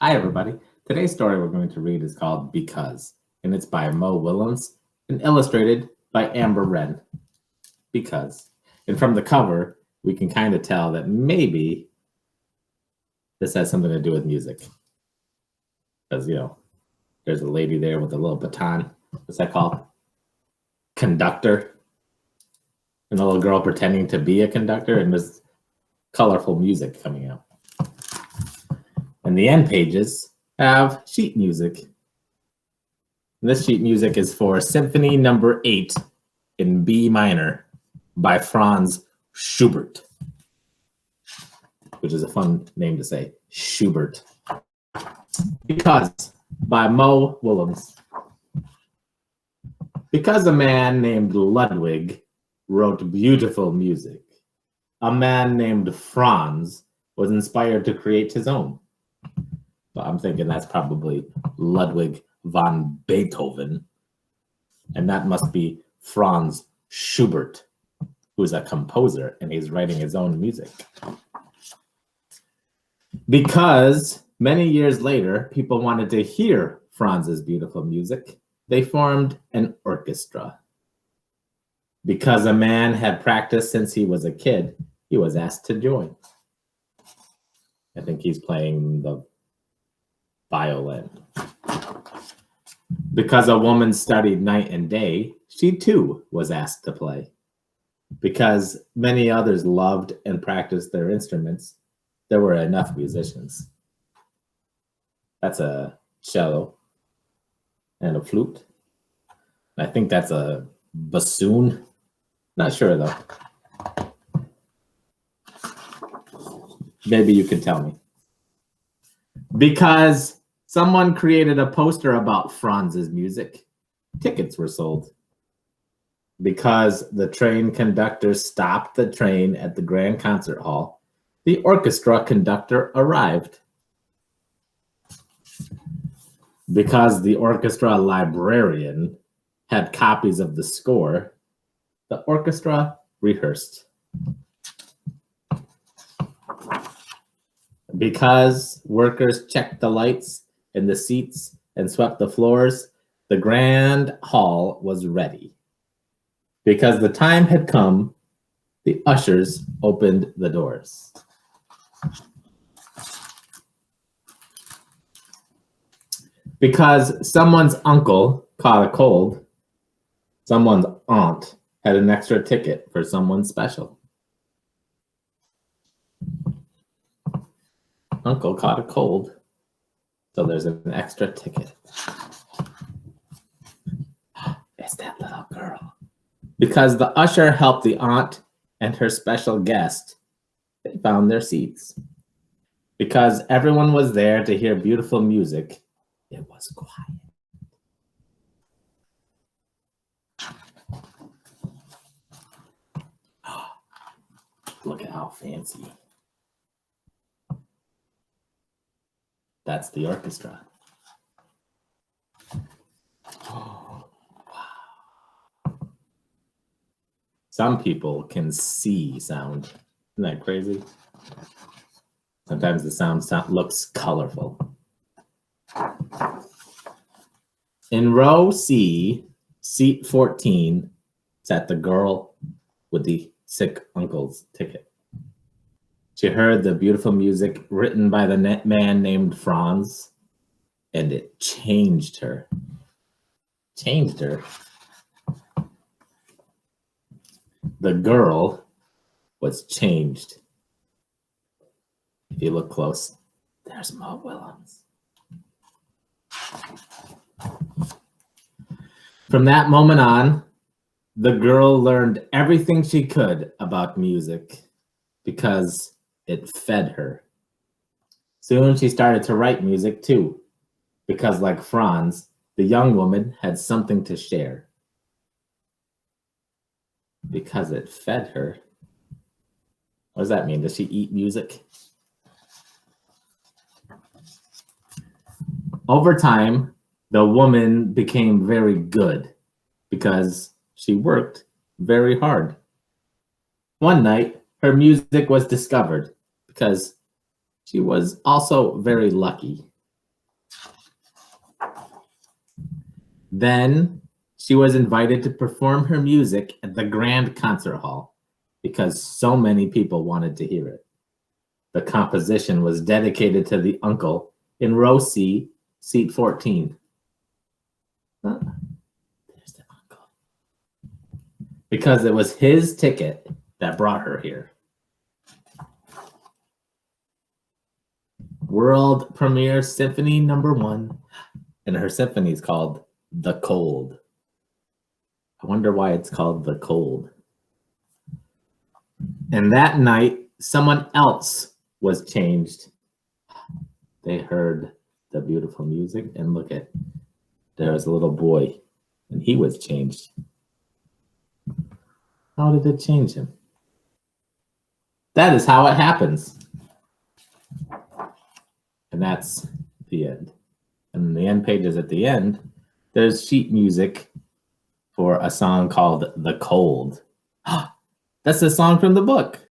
Hi, everybody. Today's story we're going to read is called Because, and it's by Mo Willems and illustrated by Amber Ren. Because. And from the cover, we can kind of tell that maybe this has something to do with music. Because, there's a lady there with a little baton. What's that called? Conductor. And a little girl pretending to be a conductor, and there's colorful music coming out. And the end pages have sheet music. And this sheet music is for Symphony Number 8 in B minor by Franz Schubert, which is a fun name to say, Schubert. Because by Mo Willems. Because a man named Ludwig wrote beautiful music, a man named Franz was inspired to create his own. But I'm thinking that's probably Ludwig van Beethoven. And that must be Franz Schubert, who's a composer and he's writing his own music. Because many years later, people wanted to hear Franz's beautiful music, they formed an orchestra. Because a man had practiced since he was a kid, he was asked to join. I think he's playing the violin. Because a woman studied night and day, she too was asked to play. Because many others loved and practiced their instruments, there were enough musicians. That's a cello and a flute. I think that's a bassoon. Not sure though. Maybe you can tell me. Because someone created a poster about Franz's music, tickets were sold. Because the train conductor stopped the train at the Grand Concert Hall, the orchestra conductor arrived. Because the orchestra librarian had copies of the score, the orchestra rehearsed. Because workers checked the lights and the seats and swept the floors, the grand hall was ready. Because the time had come, the ushers opened the doors. Because someone's uncle caught a cold, someone's aunt had an extra ticket for someone special. Uncle caught a cold, so there's an extra ticket. It's that little girl. Because the usher helped the aunt and her special guest, they found their seats. Because everyone was there to hear beautiful music, it was quiet. Look at how fancy. That's the orchestra. Oh, wow. Some people can see sound. Isn't that crazy? Sometimes the sound looks colorful. In row C, seat 14, sat the girl with the sick uncle's ticket. She heard the beautiful music written by the man named Franz, and it changed her. Changed her. The girl was changed. If you look close, there's Mo Willems. From that moment on, the girl learned everything she could about music because it fed her. Soon she started to write music too, because like Franz, the young woman had something to share. Because it fed her. What does that mean? Does she eat music? Over time, the woman became very good because she worked very hard. One night, her music was discovered because she was also very lucky. Then she was invited to perform her music at the Grand Concert Hall because so many people wanted to hear it. The composition was dedicated to the uncle in row C, seat 14. Huh? There's the uncle. Because it was his ticket that brought her here. World premiere symphony number 1, and her symphony is called The Cold. I wonder why it's called The Cold. And that night, someone else was changed. They heard the beautiful music, and look at, there was a little boy, and he was changed. How did it change him? That is how it happens. And that's the end. And the end pages at the end, there's sheet music for a song called The Cold. That's the song from the book.